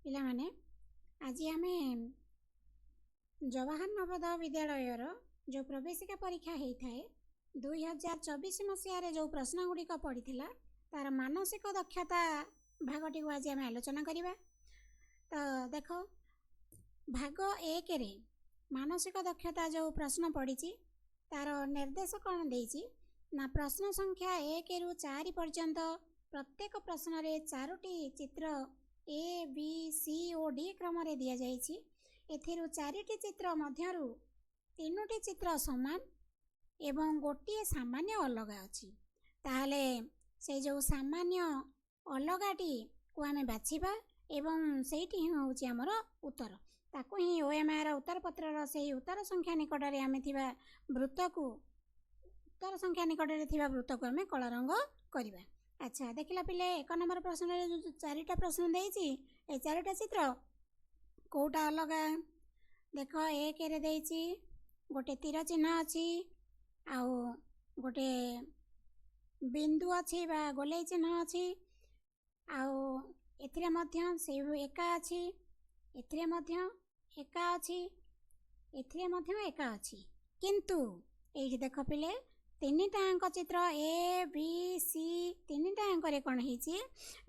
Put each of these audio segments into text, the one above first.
ପିଲାମାନେ ଆଜି ଆମେ ଜवाहर नवोदय विद्यालयर जो प्रवेशिका परीक्षा होता है 2024 मसीह जो प्रश्न गुड़िक पड़ा तार मानसिक दक्षता भागटी को आज आम आलोचना करवा। तो देख भाग एक रे मानसिक दक्षता जो प्रश्न पड़ी तार निर्देश कौन देछि ना प्रश्न संख्या 1 रु 4 पर्यंत प्रत्येक प्रश्न रे 4टी चित्र ए बी सी और डी क्रम रे दिया जाइछि। एथिरु 4टी चित्र मध्यरु 3टी चित्र समान एवं गोटे सामान्य अलग अछि। ताहले से जो सामान्य अलगाटी को आमे बाछिबा एवं सेठी होउछि हमर उत्तर। ताकू ही ओएमआर उत्तर पत्रर से उत्तर संख्या निकट रे आमे थिबा वृत्त को उत्तर संख्या निकट रे थिबा वृत्त को आमे कला रंग करबा। अच्छा देखिला पिले 1 नंबर प्रश्न रे जो 4टा प्रश्न देछि ए 4टा चित्र कोटा अलग देख। 1 रे देछि गोटे तीर चिन्ह अछि आउ गोटे बिंदु अछि बा गोले चिन्ह अछि आउ एथिरे मध्य से एका अछि एथिरे मध्य एका अछि एथिरे मध्य एका अछि। किंतु एठी देख पिले 3टा अंक चित्र ए बी सी 3टा अंक रे कोन हिची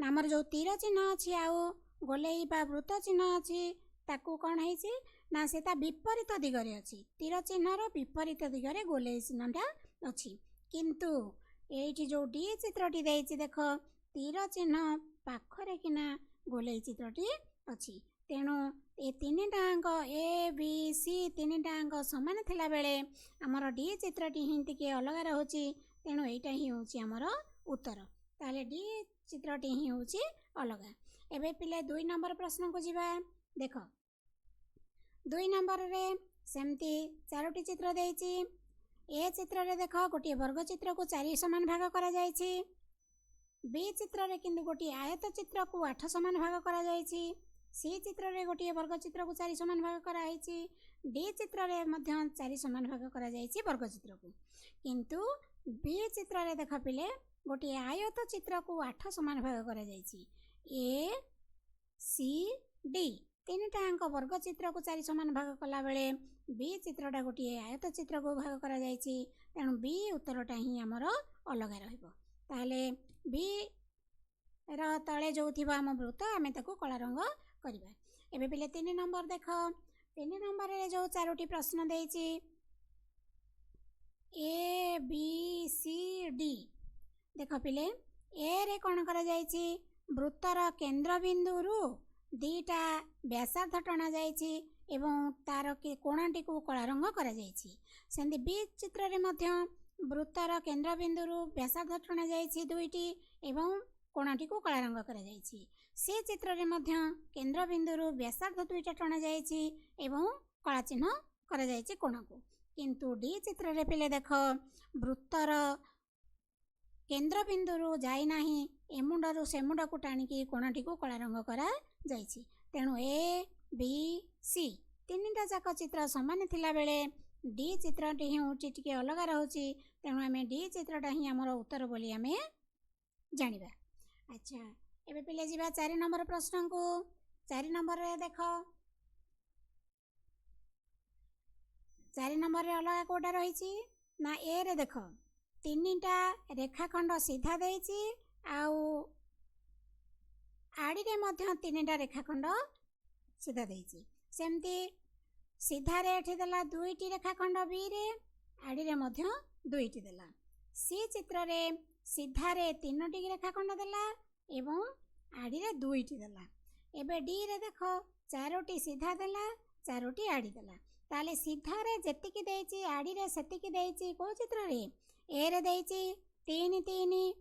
नामर जो तीर चिन्ह अछि आउ गोलेई बा वृत्त चिन्ह अछि ताकू कोन हिची ना सेता विपरीत दिगरे अछि। तीर चिन्हर विपरीत दिगरे गोलेई चिन्हटा अछि। किंतु एठी जो डी चित्रटी देछि देख तीर चिन्ह पाखरे किना गोलेई चित्रटी अछि। तेणु ए 3टा अंक ए बी सी 3टा अंक समान थिला बेले हमर डी चित्रटी हिंती के अलग रहउछि। तेणु एटा ही होउछि हमर उत्तर। ताले डी चित्रटी ही होउछि अलग। एबे पिले 2 नंबर प्रश्न को जिबा। देख 2 नंबर रे सेमती 4टी चित्र देछि। ए चित्र रे देख गोटे वर्ग चित्र को 4 समान भाग करा जायछि। बी चित्र रे किंतु गोटे आयत चित्र को 8 समान भाग करा जायछि। सी चित्र रे गोटे वर्ग चित्र को 4 समान भाग करा आइछि। डी चित्र रे मध्य 4 समान भाग करा जायछि वर्ग चित्र को। किंतु बी चित्र रे देख पिले गोटे आयत चित्र को 8 समान भाग करा जायछि। ए सी डी 3टा अंक वर्ग चित्र को 4 समान भाग कला बेले बी चित्रटा गोटे आयत चित्र को भाग करा जायछि। तेणु बी उत्तरटा ही हमर अलग रहइबो। ताले बी र तळे जो थिबा हम वृत्त आमे ताको कला रंग करबा। एबे पिले 3 नंबर देख 3 नंबर रे जो 4टी प्रश्न देछि ए बी सी डी देख पिले ए रे कोन करा जायछि वृत्तर केंद्र बिंदु रु 2टा व्यासार्ध टना जायछि एवं तार के कोणाटी को कला रंग करा जायछि। सेंदी बी चित्र रे मध्य वृत्तर केंद्र बिंदु रु व्यासार्ध टना जायछि 2टी एवं कोणाटी को कला रंग करा जायछि। से चित्र रे मध्य केंद्र बिंदु रु व्यासार्ध 2टा टना जायछि एवं कला चिन्ह करा जायछि कोणा को। किंतु डी चित्र रे पिले देख वृत्तर केंद्र बिंदु रु जाई नाही एमुंड रु सेमुंड को टाणिकी कोणाटी को कला रंग करा जायछि। तेणु ए बी सी 3टा जाक चित्र समान थिला बेले डी चित्रटी ही उठी टिके अलग रहउछि। तेणु आमे डी चित्रटा ही हमर उत्तर बोली आमे जानिबा। अच्छा एबे पिले जिबा 4 नंबर प्रश्न को। 4 नंबर रे देख 4 नंबर रे अलग कोटा रहिछि ना ए रे देख 3टा रेखाखंड सीधा देछि आउ आड़ी रे मध्य 3टा रेखाखंड सीधा देछि। सेमती सीधा रे एठी देला 2टी रेखाखंड बी रे आड़ी रे मध्य 2टी देला। सी चित्र रे सीधा रे 3टी रेखाखंड देला एवं आड़ी रे 2टी देला। एबे डी रे देख 4टी सीधा देला 4टी आड़ी देला। ताले सीधा रे जेतिकी देछि आड़ी रे सेतिकी देछि को चित्र रे ए रे देछि 3 3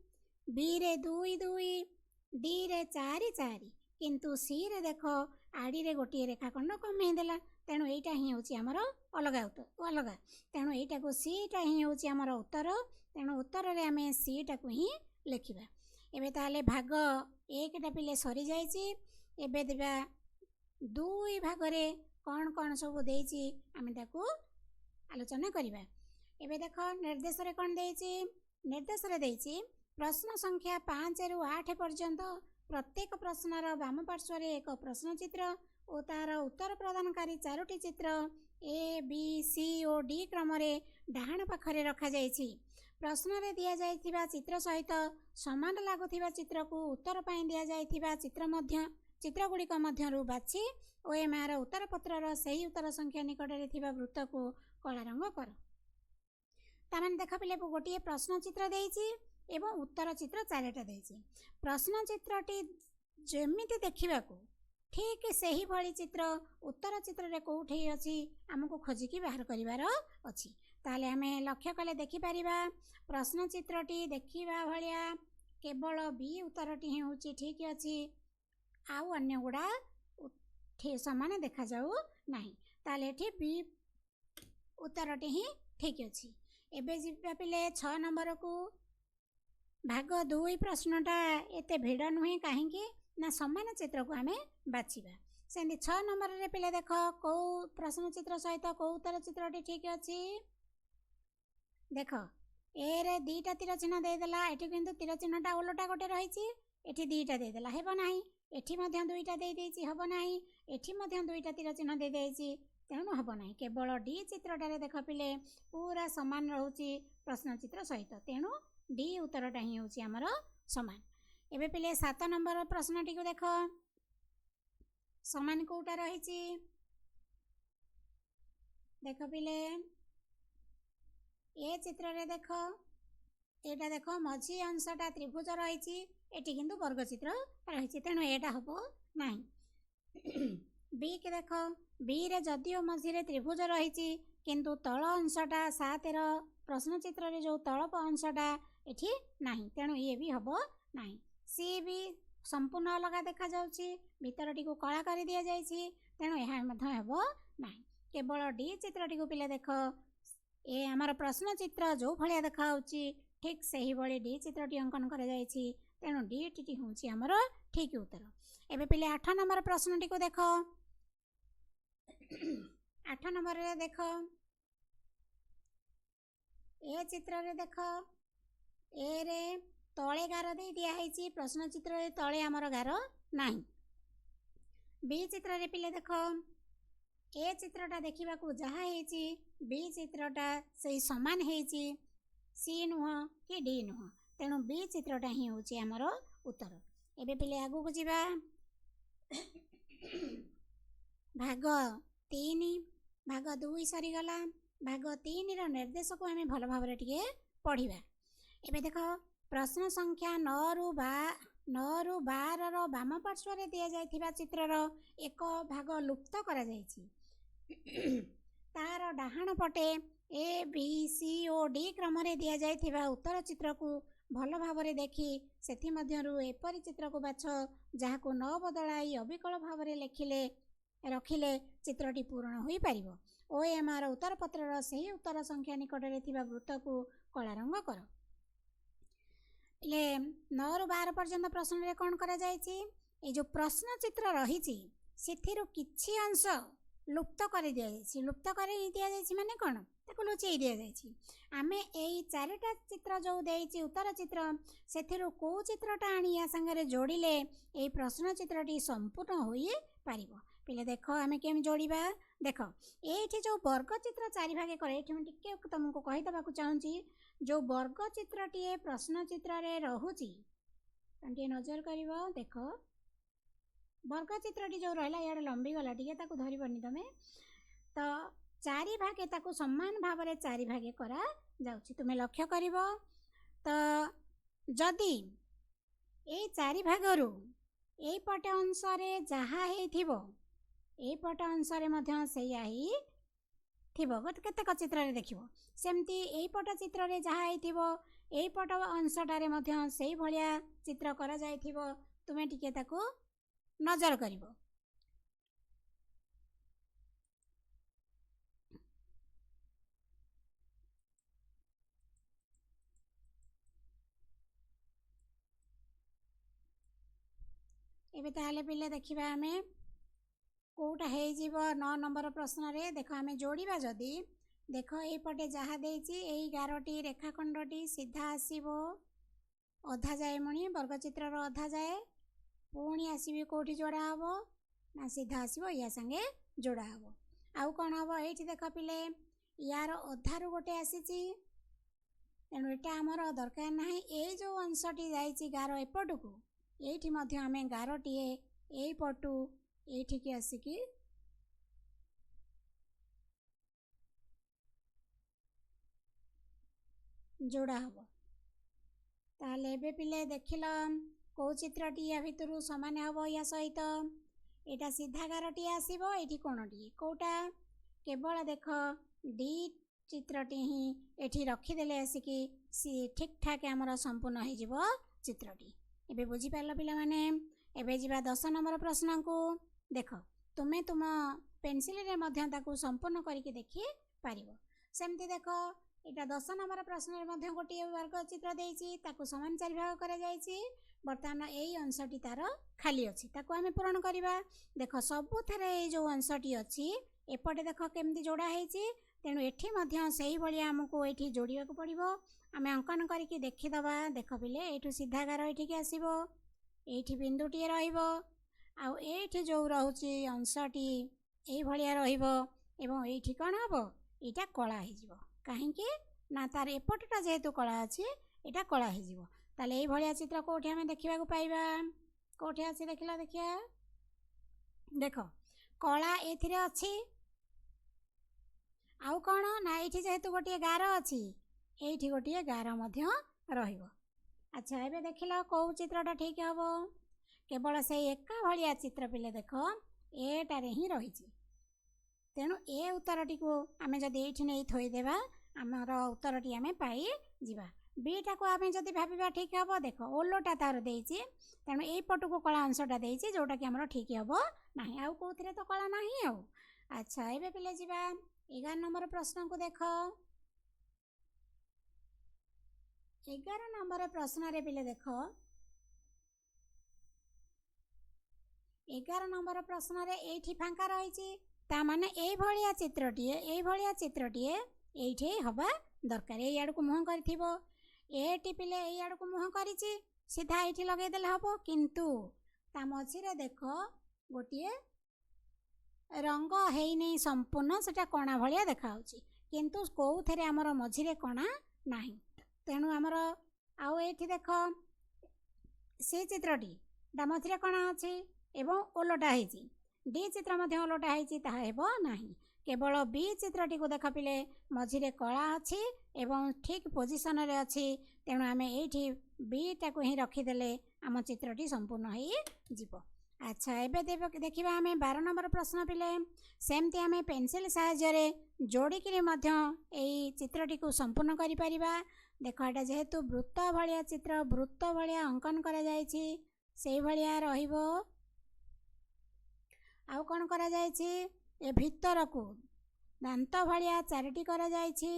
बी रे 2 2 डी रे 4 4 किंतु सी रे देख आड़ी रे गोटे रेखाखंड कमे देला। तेणु एटा ही होछि हमर अलग उत्तर अलग। तेणु एटा को सी टा ही होछि हमर उत्तर। तेणु उत्तर रे हमें सी टा को ही लिखिबा। एबे ताले भाग 1 टा पिले सरी जायछि। एबे देबा 2 भाग रे कोन कोन सब देछि आमे ताको आलोचना करिबा। एबे देख निर्देश रे कोन देछि निर्देश रे देछि प्रश्न संख्या 5 रु 8 पर्यंत प्रत्येक प्रश्नर वाम पार्श्वर एक प्रश्नचित्र और तार उत्तर प्रदानकारी 4टी चित्र ए बी सी और डी क्रम डाहाण पाखरे रखा जाइछि। प्रश्न रे दिया जाइथिबा चित्र सहित समान लागुथिबा चित्र को उत्तर पाई दिया जाइथिबा चित्र गुड़िक मध्यरु बाछि और एमार उत्तर पत्रर सही उत्तर संख्या निकटरे थिबा वृत्त को कला रंग कर। ताମାନେ देख पिले गोटे प्रश्न चित्र देइछि एवं उत्तर चित्र 4टा देइछि। प्रश्न चित्रटी जेमिति देखिबाकू ठीक सही भली चित्र उत्तर चित्र रे कोठे अछि हमको खोजिकी बाहर करिवार अछि। ताले हमें लक्ष्य कले देखि परिबा प्रश्न चित्रटी देखिबा भलिया केवल बी उत्तरटी ही होछि ठीक अछि आउ अन्य गुडा समान देखा जाऊ नाही। ताले एठी बी उत्तरटी ही ठीक अछि। एबे जिबा पिले 6 नंबर को भाग 2 प्रश्नटा एते भिड़ नुहे कहीं ना समान चित्र को आमे बाछिबा। सेंदी 6 नंबर रे पिले देख को प्रश्न चित्र सहित को उत्तर चित्रटी ठीक अछि। देख ए रे दीटा तीर चिन्ह दे देला एठी किंतु तीर चिन्हटा उलटा गोटे रहिछि एठी दीटा दे देला हेबो नाही। एठी मध्य दुईटा दे देछि हबो नाही। एठी मध्य दुईटा तीर चिन्ह दे देछि तेणु हबो नाही। केवल डी चित्रटारे देख पिले पूरा समान रहउछि प्रश्न चित्र सहित तेणु डी उत्तरटा ही होछि हमर समान। एबे पिले 7 नंबर प्रश्नटी को देख समान कोटा रहिछि। देख पिले ए चित्र रे देख एटा देख मझी अंशटा त्रिभुज रहिछि एटी किंतु वर्ग चित्र रहिछि तेणु एटा हबो नाही। बी के देख बी रे जदिओ मझी रे त्रिभुज रहिछि किंतु तळ अंशटा 7 रो प्रश्न चित्र रे जो तळप अंशटा एठी नाही तेणु ये भी हबो नाही। सी भी संपूर्ण अलग देखा जाउछि भीतरटी को कला कर दिया जाइछि तेणु यह मध्य हबो नाही। केवल डी चित्रटी को पिले देख ए हमार प्रश्न चित्र जो भलिया देखा होछि ठीक सही भली डी चित्रटी अंकन कर जाइछि तेणु डी टी होछि हमर ठीक उत्तर। एबे पिले 8 नंबर प्रश्नटी को देख 8 नंबर रे देख ए चित्र रे देख ए रे तळे गार दे दिया हैछि प्रश्न चित्र रे तळे हमर गार नाही। बी चित्र रे पिले देख ए चित्रटा देखिबा को जहा हैछि बी चित्रटा सही समान हैछि सी नुह कि डी नुह तेणु बी चित्रटा ही होछि हमर उत्तर। एबे पिले आगु को जिबा भाग 3 भाग 2 सरी गला भाग 3 रो निर्देश को हमें भल भाबरे टिके पढिबा। एबे देखो प्रश्न संख्या 9 रु 12 रो वाम पार्श्व रे दिया जायथिबा चित्र रो एक भाग लुप्त करा जायछि। तार डाहाण पटे ए बी सी ओ डी क्रम रे दिया जायथिबा उत्तर चित्र को भल भाबरे देखि सेथि मध्यरु एपरि चित्र को बाछ जाहाको न बदलाई अविकल भाबरे लेखिले रखिले चित्रटी पूर्ण होई परिबो। ओएमआर उत्तर पत्रर सही उत्तर संख्या निकटरे थिबा वृत्त को कला रंग कर। ले 9 रु 12 पर्यंत प्रश्न रे कोन करा जायछि ए जो प्रश्न चित्र रहिछि सेथिरु किछि अंश लुप्त कर दिया जायछि। लुप्त कर दिया जायछि माने कोन ताको लुचेई दिया जायछि। आमे एई 4टा चित्र जो देइछि उत्तर चित्र सेथिरु को चित्रटा आनी या संगे जोड़िले एई प्रश्न चित्रटी संपूर्ण होई परिबो। पिले देखो आमे केम जोड़िबा देखो एठी जो वर्ग चित्र 4 भागे करे एठी हम टिके तुमको कहि दबा को चाहूची जो वर्ग चित्रटी ए प्रश्न चित्र रे रहुची तंटे नजर करिवो। देखो वर्ग चित्रटी जो रहला याड लंबी गला टिके ताको धरिबनी तमे तो 4 भागे ताको समान भाव रे 4 भागे करा जाउची तुमे लक्ष्य करिवो। तो जदी ए 4 भागरु ए पट अंश रे जहा हेथिबो ए पट अंश रे मध्य सेया ही थिबो केतेक चित्र रे देखिबो सेमती ए पट चित्र रे जहा हेथिबो ए पट अंशटा रे मध्य सेही भलिया चित्र करा जायथिबो तुमे टिके ताको नजर करिवो। एबे ताले पिले देखिबा हमें कोटा हे जीवो 9 नंबर प्रश्न रे देखो हमें जोड़ीबा जदी देखो ए पटे जहा देइछि एई 11टी रेखाखंडटी सीधा आसीबो अधा जाए मणि वर्ग चित्र रो अधा जाए पुणी आसबि कौटी जोड़ा हम ना सीधा आसब या संगे जोड़ा हम। आउ कौन हम ये देख पिले यार अधारू गोटे आसी तेणु यहाँ आमर दरकार ना ये जो अंशटी जाइए गार एपट को ये आम गारटीए यही पटू ये आसिकी जोड़ा हम। ताले एबे पिले देखिल कौ चित्रटी या भितर सामान हम या सहित यहाँ सीधा गारटी आसब ये कोणटी कौटा केवल देख डी चित्रटी ही ये रखीदे आसिकी सी ठीक ठाक आमर संपूर्ण हो चित्रटी। एबे बुझीपार पिला माने एबे जीवा 10 नंबर प्रश्न को देख तुम्हें तुम पेनसिल रे मध्य ताकू संपूर्ण करके देखि पारिबो। सेमती देख यहाँ 10 नंबर प्रश्न रे गोटे वर्ग चित्र देइछि ताकू समान 4 भाग करा जाइछि। बर्तमान यही अंशटी तार खाली अच्छी ताकू आमे पूरण करिबा। देख सबु थारे जो अंशटी अच्छी एपटे देख केमती जोड़ा होइछि तेणु एठी मध्य सही भलिया हमको एठी जोड़िया को पड़िबो। आमे अंकन करके देखिदबा। देख पिले एठू सीधा गार एठिके आसीबो एठी बिंदुटी रहिबो आउ एठी जो रहुछि अंशटी एही भलिया रहिबो एवं एठी कोन हबो एटा कला हे जिवो काहेकि ना तार एपटटा जेहेतु कला अछि एटा कला हे जिवो। ताले एही भलिया चित्र कोठी आमे देखिबा को पाइबा कोठी अछि देखिला देखिया देख कला एथिरे अछि आउ कौन ना ये जेहेतु गोटे गार अच्छी ये गोटे गार रहिबो। अच्छा एबे देखिल कौ चित्रटा ठीक हम केवल से एका भलिया चित्र पिले देख एटारे ही रही तेणु ए उत्तरटी को आम जदि ये नहीं थोदेबा आमर उत्तरटी आम पाई जीवा। बीटा को आम जदि भाविबा ठीक हम देख ओलोटा तार देइछि तेणु एई पटु को कला अंशटा देइछि जोटा कि आमर ठीक हम नाही आउ कोथिरे तो कला नाही आउ। अच्छा एबे पिले जीवा 11 नंबर प्रश्न को देख 11 नंबर प्रश्न रे पिले देख 11 नंबर प्रश्न रे एठी फांका रही ता माने एई भलिया चित्रटीए एठी हबा दरकार। एई आड़ को मुह करथिबो एटी पिले एई आड़ को मुह करिछि सीधा एठी लगे देले हबो किंतु ता मझी रे देख गोटिए रंग है नहीं संपूर्ण सेटा कणा भलिया देखा किंतु कौथे आमर मझिरे कणा नाही तेणु आमर आउ एठी देख से चित्रटी डा मझिरे कणा अछि एवं ओलोटा हेछि डी चित्र मध्य ओलोटा हेछि ताहा हेबो नाही। केवल बी चित्रटी को देख पिले मझिरे कला अछि एवं ठीक पोजिशन रे अछि तेणु आमे एठी बी टाको ही रखीदेले आम चित्रटी संपूर्ण हो जिवो। अच्छा एबे देखिबा आमे 12 नंबर प्रश्न पिले सेमती आमे पेंसिल साहाय्य जोड़िकी चित्रटी को संपूर्ण करि परिबा। देख एटा जेहेतु वृत्त भलिया चित्र वृत्त भलिया अंकन करा जायछि सेही भलिया रहिबो। आउ कोन करा जायछि ए भितर को दांत भलिया चारिटी करा जायछि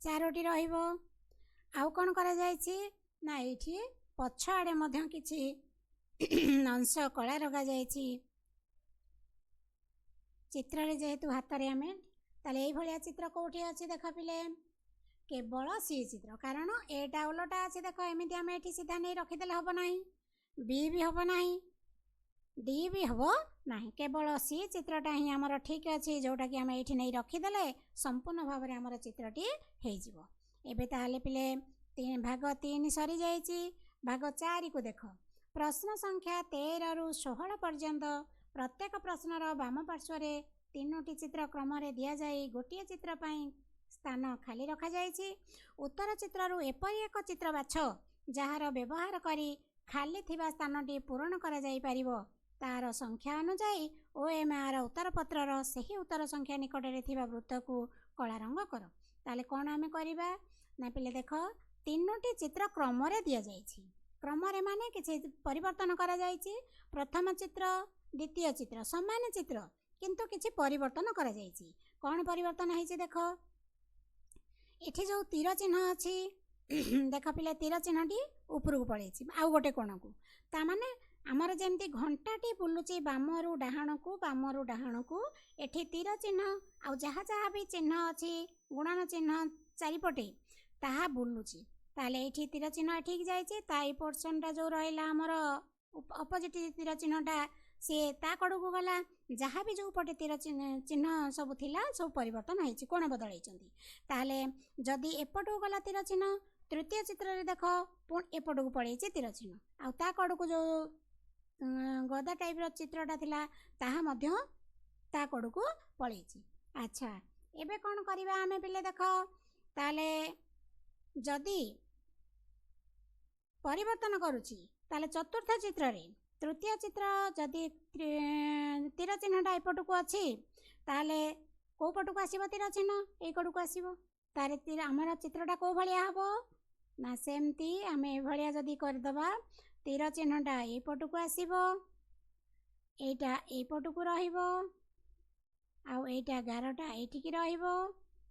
चारोटी रहिबो। आउ कोन करा जायछि ना ये पछ आड़े मध्य किछि अंश कला रखा जायछि चित्र रे जेहेतु हाथ रे आमे ताले एई भलिया चित्र कोठी अछि देख पिले केवल सी चित्र कारण एटा ओलटा अछि देख एमिति आमे एठी सीधा नहीं रखिदेले हबो नाही बी भी हबो नाही डी भी हबो नाही केवल सी चित्रटा ही आमर ठीक अछि जोटा कि आमे एठी नहीं रखिदेले संपूर्ण भाव रे आमर चित्रटी हेइ जिवो। एबे ताले पिले भाग 3 सरी जाइछि भाग 4 को देख प्रश्न संख्या 13 रु 16 पर्यंत प्रत्येक प्रश्नर वाम पार्श्व रे 3टी चित्र क्रम रे दिया जाई गोटिए चित्र पई स्थान खाली रखा जाइछि। उत्तर चित्र रु एपरि एक चित्र बाछ जहार व्यवहार करी खाली थिबा स्थानटी पूरण करा जाई परिबो तार संख्या अनुसार ओएमआर उत्तर पत्रर सही उत्तर संख्या निकट रे थिबा वृत्त को कला रंग कर। ताले कोन आमे करिबा ना पिले देख 3टी चित्र क्रम रे दिया जाइछि क्रम रे माने किछि परिवर्तन करा जाइछि प्रथम चित्र द्वितीय चित्र समान चित्र किंतु किछि परिवर्तन करा जाइछि। कोन परिवर्तन हेछि देख एठी जो तीर चिन्ह अछि देख पिले तीर चिन्हटी ऊपर को पड़ेछि आउ गोटे कोण को ता माने आमर जेमती घंटाटी बुलुची बामरु डाहाण को एठी तीर चिन्ह आउ जहा जहा भी चिन्ह अछि गुणन चिन्ह चारिपटे ताहा बुलुची ताले एठी तीर चिन्ह एठिक जाइए ताई पोर्सनटा जो रहा आमर अपोजिट तीर चिन्हटा सी ता कड़ को गला जहाँ भी जो पटे तीर चिन्ह सब थिला सब परिवर्तन होती कोण बदल ताले जदि एपट को गला तीर चिन्ह तृतीय चित्र रे देख पुणी एपट को पड़े तीर चिन्ह आ कड़ को जो गदा टाइप चित्रटा थिला ताहा मध्य ता कड़ को पड़े। अच्छा एबे कौन करवा आमे पिले देख ताले जदि परिवर्तन करुची ताले चतुर्थ चित्र रे तृतीय चित्र जदि तीर चिन्हटा एपट को अच्छी ताले कौ पट को आसब तीर चिन्ह ये कड़ को आसब तारे तीर आमर चित्रटा कौ भाया हम ना सेमती आम ये जदि करदबा तीर चिन्हटा ये पट को आसब एटा ये पट को रहिबो आउ एटा गारटा एठिकी रहिबो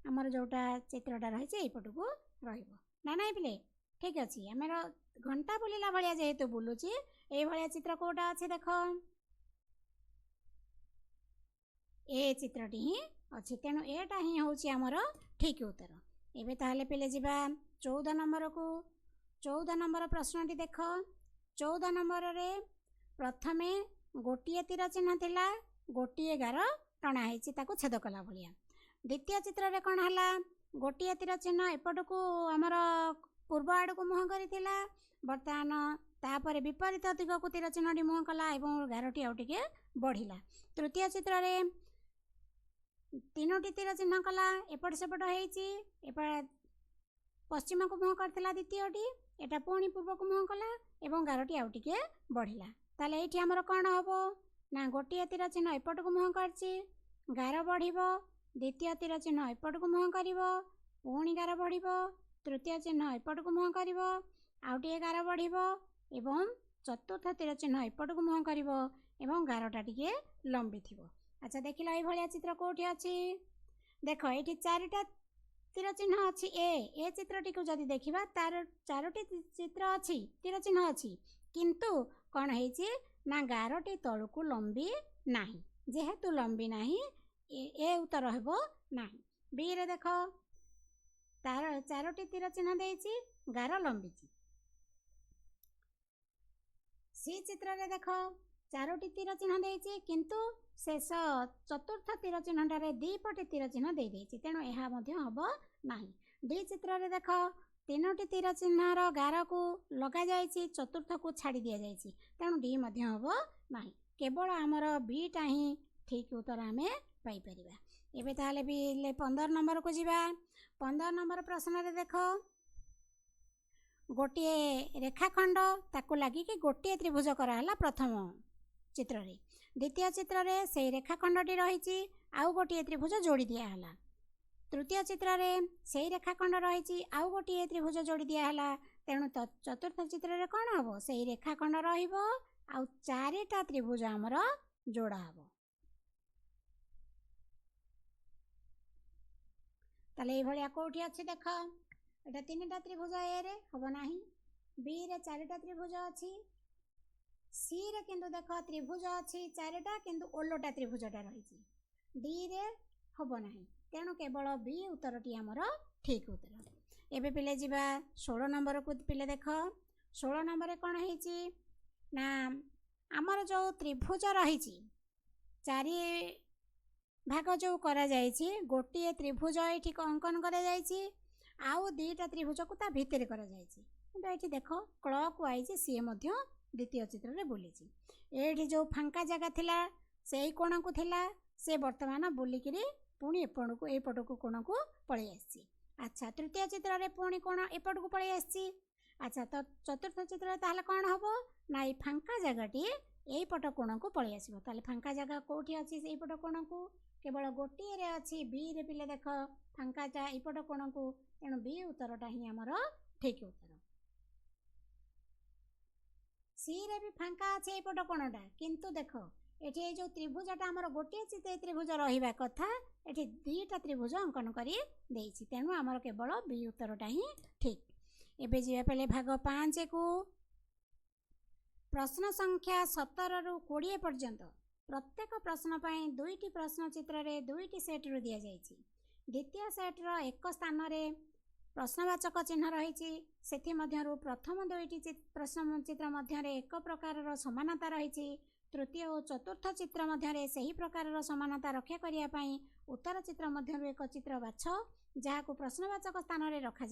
आमर जोटा चित्रटा रही पट को रहिबो ना नहीं पिले ठीक अच्छे आम घंटा बुलिला भाया जेहेतु बुलूची ये भाया चित्र कोटा अच्छे देख ए चित्रटी ही अच्छे तेणु एटा ही हूँ आमर ठीक उत्तर। एबे ताहले पिले जिबा 14 नंबर को 14 नंबर प्रश्नटी देख 14 नंबर रे प्रथमे गोटे तीर चिन्ह थिला गोटे गार टणा होती छेद कला भाया द्वितीय चित्र रे कौन है गोटे तीर चिन्ह एपट को आमर पूर्व आड़ को मुह कर बर्तमान तापर विपरीत दिग को तीर चिन्हटी मुह कला और गारटी आउ टिके बढ़िला। तृतीय चित्र रे तीनोटी तीर चिन्ह कला एपट सेपट होपट पश्चिम को मुह करथिला द्वितीयटी एटा पुणी पूर्व को मुह कला और गारटी आउ टिके बढ़िला ताले एठी हमर कौन हम ना गोटे तीर चिन्ह एपट को मुह करछि गार बढ़िबो द्वितीय तीर चिन्ह एपट को मुह करिवो पुणी गार बढ़िबो तृतीय चिन्ह एपट को मुह करिवो आउटे गार बढ़िबो एवं चतुर्थ तीर चिन्ह एपट को मुह करिवो एवं गारटा टिके लंबी थिबो। अच्छा देखिला ए भलिया चित्र कोठी अछि देख एठी चारिटा तीर चिन्ह अच्छी ए चित्रटी को जदि देखिबा तार चारोटी चित्र अच्छी तीर चिन्ह अच्छी किंतु कौन है ना गारटी तलू को लंबी नाही जेहेतु लंबी नाही ए उत्तर हेबो नाही। बी रे देख तार चारोटी तीर चिन्ह देइछि गार लंबी सी चित्र रे देख चारोटी तीर चिन्ह देइछि किंतु शेष चतुर्थ तीर चिन्हटारे दीपटे तीर चिन्ह दे देइछि तेणु एहा मध्य हबो नाही। डी चित्र रे देख तीनोटी तीर चिन्हर गार को लगा जाइछि चतुर्थ को छाड़ी दिया जाइछि तेणु डी मध्य हबो नाही केवल आमर बीटा ही ठीक उत्तर आमे पाई परिबा। एबे ताले भी 15 नंबर को जिबा 15 नंबर प्रश्न रे देख गोटे रेखाखंड ताको लगी कि गोटे त्रिभुज कराला प्रथम चित्र रे द्वितीय चित्र रे से रेखाखंडटी रही आउ गोटे त्रिभुज जोड़ी दिया तृतीय चित्र रे से रेखाखंड रही आउ गोटे त्रिभुज जोड़ी दिया तेणु चतुर्थ चित्र रे कौन हम से रेखाखंड रहिबो आउ चारिटा त्रिभुज आमर जोड़ा हम ताले ए भलिया कोठी अछि देख एटा तीनटा त्रिभुज ए रे हबो नाही बी रे चारिटा त्रिभुज अछि सी रे किंतु देख त्रिभुज अच्छी चारिटा किंतु ओलोटा त्रिभुजटा रही डी रे हबो नाही तेणु केवल बी उत्तरटी आमर ठीक उत्तर। एबे पिले जिबा 16 नंबर को पिले देख 16 नंबर कौन है ना आमर जो त्रिभुज रही चारि भाग जो करा जायछि गोटे त्रिभुज ये अंकन करा जायछि आउ दीटा त्रिभुज को ता भितर करा जायछि किंतु एठी देख क्लॉक वाइज सी मध्य द्वितीय चित्र रे बुलीछि एठी जो फांका जगह थिला सेही कोण को थिला से वर्तमान बुलिकिरी पुणी एपट को कोण को पळै आछि। अच्छा तृतीय चित्र रे पुणी कोण एपट को पळै आछि। अच्छा तो चतुर्थ चित्र रे ताहले कोण हबो ना ए फांका जगहटी एई पट कोण को पळै आसीबो ताहले फांका जगह कोठी अछि सेई पट कोण को केवल गोटे रे अछि बी रे पिले देख फांका जा एई पट कोण को तेणु बी उत्तरटा ही हमर ठीक उत्तर। सी रे भी फांका अच्छे एपट कोणटा किंतु देख एठी जो त्रिभुजटा आमर गोटे चिते त्रिभुज रहिबा कथा एठी दीटा त्रिभुज अंकन करी देइछि तेणु आमर केवल बी उत्तरटा ही ठीक। एबे जिबा पले भाग 5 को प्रश्न संख्या 17 रु 20 पर्यंत प्रत्येक प्रश्न पई दुईटी प्रश्न चित्र रे दुईटी सेट रु दिया जाइछि। द्वितीय सेट रो एक स्थान रे प्रश्नवाचक चिन्ह रही प्रथम दुईटी प्रश्न चित्र मध्य एक प्रकार समानता रही तृतीय और चतुर्थ चित्र मध्य से ही प्रकार समानता रक्षा करने उत्तर चित्र मध्य एक चित्र बाछ जहाँ को प्रश्नवाचक स्थान में रखा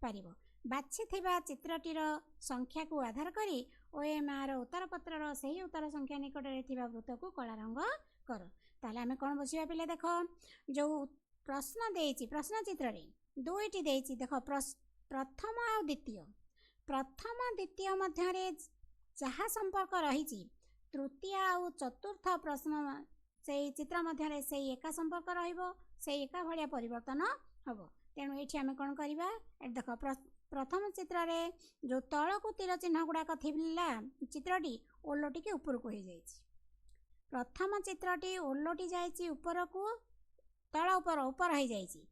पार बाछि चित्रटीर संख्या को आधार करी OMR उत्तर पत्र से ही उत्तर संख्या निकट में वृत्त को कला रंग कर ताले आमे कौन बुझा पे देख जो प्रश्न देछि प्रश्न चित्र रे दुईटी देछि देख प्रथम और द्वितीय मध्य जहाँ संपर्क रही तृतीय और चतुर्थ प्रश्न से चित्र मध्य से एका संपर्क से एका भाया परिवर्तन हम तेणु ये आम कौन करवा देख प्रथम चित्र रे जो तल को तीर चिन्ह गुड़ाक थिला चित्रटी ओलटी के ऊपर को हो जाए प्रथम चित्रटी ओलटी जाइए ऊपर को तल ऊपर ऊपर हो जाइए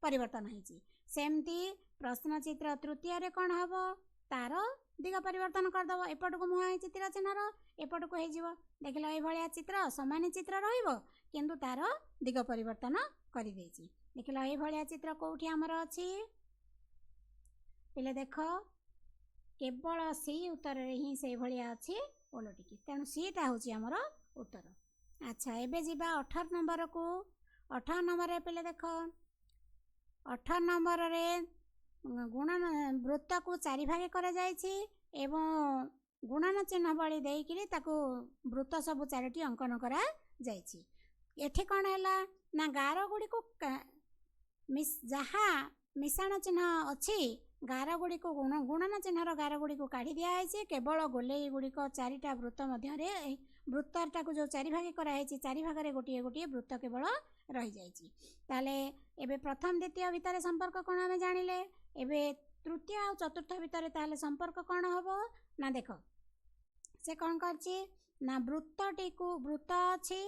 परिवर्तन होती सेमती प्रश्न चित्र तृतीय रे कौन हम तार दिग परिवर्तन करदेव एपट को मुहां तीर चिन्हर एपट को हो देख लो ये चित्र सामान्य चित्र रु तार दिग परिवर्तन कर देख लो ये चित्र कौटी आमर अच्छी पे देख केवल सी उत्तर ही से भाया अच्छी ओलटिकी तेणु सीटा हूँ आमर उत्तर। अच्छा एबे जीवा 18 नंबर को 18 नंबर पे देख 18 नंबर रे गुणन वृत्त को चारि भागे करा जायछि एवं गुणन चिन्ह बळी देइकिरि ताको वृत्त सब चारिटी अंकन करा जायछि। एठी कोन हैला ना गार गुडी को जहाँ मिश्रण चिन्ह अच्छी गार गुड़ी को गुणन चिन्हर गार गुड़ी को काढ़ी दिखाई केवल गोले गुड़ी चारिटा वृत्त मध्य वृत्तटा को जो चारि भागे कराई चारि भागे गोटे गोटे वृत्त केवल रही जाइए एबे प्रथम द्वितीय भितर संपर्क कौन आम जानिले एबे तृतीय और चतुर्थ भितर ताले संपर्क कौन हम ना देख से कौन करछि ना वृत्तटी को वृत्त अच्छी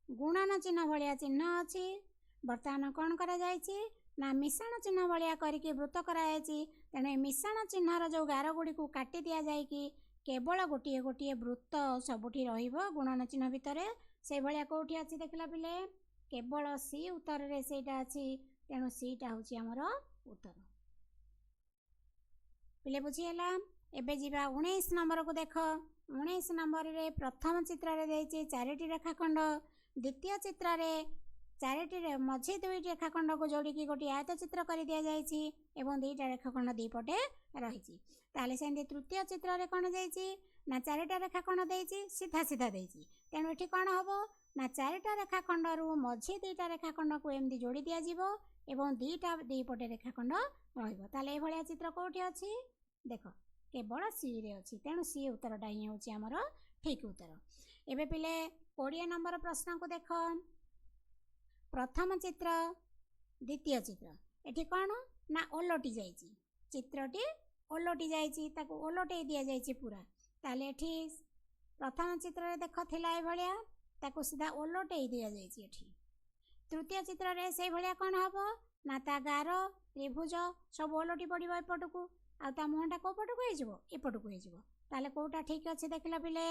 गुणन चिन्ह भाया चिन्ह अच्छी बर्तमान कौन करा जाइछि ना मिश्रण चिन्ह भाया करके वृत्त कराई तेणु मिश्रण चिन्हर जो गार गुड़ी को काटी दि जाए केवल गोटे गोटे वृत्त सबुठी रहिबो गुणन चिन्ह भितर से भाया कौटी अच्छी देखला पिले केवल सी उत्तर रे सेटा अच्छी तेणु सीटा हूँ आमर उत्तर पिले बुझीगला। एबे जीवा 19 नंबर को देख 19 नंबर रे प्रथम चित्र रे देइछि चारिटी रेखाखंड द्वितीय चित्र रे चारिटी मझी दुईटी रेखाखंड को जोड़िकी गोटे आयत चित्र कर दि जाइए एवं दुईटा रेखाखंड दीपटे रही ताले सेमती तृतीय चित्र रे कौन जाइए ना चारिटा रेखाखंड देइछि सीधा सीधा देइछि तेणु एठी कौन हम ना चारिटा रेखाखंड रु मझी दुईटा रेखाखंड को एमती जोड़ी दि जाइबो एवं दुईटा दीपटे रेखाखंड रहिबो ताले ए भलिया चित्र कोठी अछि देख केवल सी रे अछि तेणु सी उत्तरटा ही होछि हमर ठीक उत्तर। एबे पिले 20 नंबर प्रश्न को देख प्रथम चित्र द्वितीय चित्र एठी कौन ना ओलटी जाइए चित्रटी ओलटी जाइए ताको ओलटे दि जाइए पूरा ताले एठी प्रथम चित्र रे देख थिला ए भलिया ताको सीधा ओलटे दि जाइए एठी तृतीय चित्र रे से भलिया कौन हम ना ता गार त्रिभुज सब ओलटी पड़ो एपट को आ मुहटा कौ पट को हो एपट को हो ताले कोटा ठीक अच्छे देखला पिले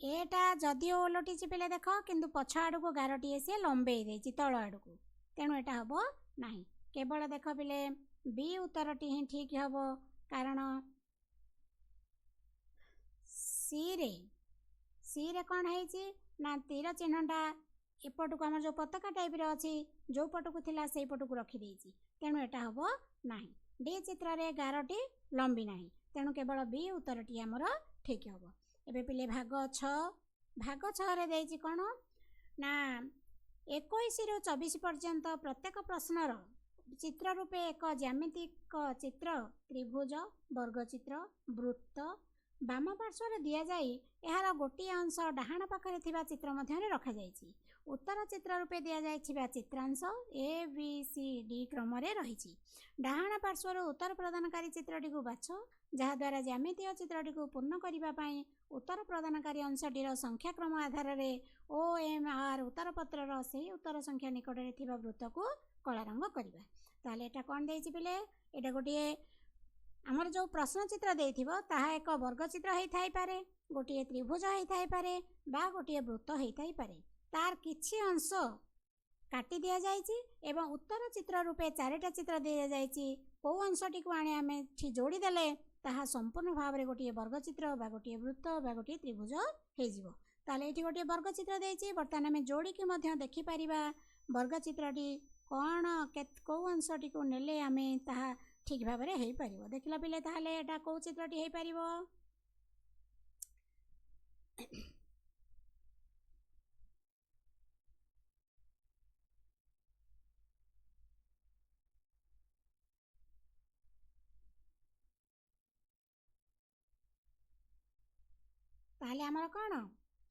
एटा जदि ओलटी पिले देख किंतु पछ आड़ को गारटी सी लंबे देछि तल आड़ को तेणु एटा हम ना केवल देख पिले बी उत्तरटी ही ठीक हम कारण सी रे कौन है ना तीर चिन्हटा एपट को आम जो पताका टाइप रे अच्छी जो पट को थिला से पट को रखी तेणु एटा हम ना डी चित्र रे गारटी लंबी ना तेणु केवल बी उत्तरटी आमर ठीक हम। एबे पिले भाग 6 रे देछि कौन ना 21 रु 24 पर्यंत प्रत्येक प्रश्नर चित्र रूपे एक ज्यामितिक चित्र त्रिभुज वर्गचित्र वृत्त बाम पार्श्वर दि जाई यार गोटे अंश डाहाण पाखरे थिबा चित्र मध्य रखा जाइछि उत्तर चित्र रूपे दि जाइछिबा चित्रांश ए बी सी डी क्रम रे रहिछि डाहाण पार्श्वर उत्तर प्रदानकारी चित्रटी को बाछ जहाँ द्वारा ज्यामितीय चित्रटी को पूर्ण करने पाई उत्तर प्रदानकारी अंशटीर संख्या क्रम आधार रे OMR उत्तर पत्रर से उत्तर संख्या निकट में थिबा वृत्त को कला रंग करबा ताले एटा कोन देछि पिले एटा गोटे आमर जो प्रश्न चित्र देथिबो ताहा एक वर्ग चित्र हेइ थाइ पारे, गोटे त्रिभुज हेइ थाइ पारे बा गोटे वृत्त हेइ थाइ पारे। तार किछि अंश काटी दिया जाइछि एवं उत्तर चित्र रूपे चारिटा चित्र दिया जाइछि। को अंशटी को आने आमे जोड़ी देले ताहा संपूर्ण भाव रे गोटे वर्ग चित्र बा गोटे वृत्त बा गोटे त्रिभुज हेइ जिवो। ताले एठी गोटे वर्ग चित्र देइछि, बर्तमान आमे जोड़ी के मध्य देखि परिबा वर्ग चित्रटी कोन को अंशटी को नेले आमे ताहा ठीक भाव रे हेइ परिबो। देखिला पिले ताहाले एटा को चित्रटी हेइ परिबो। ताहले आमर कोन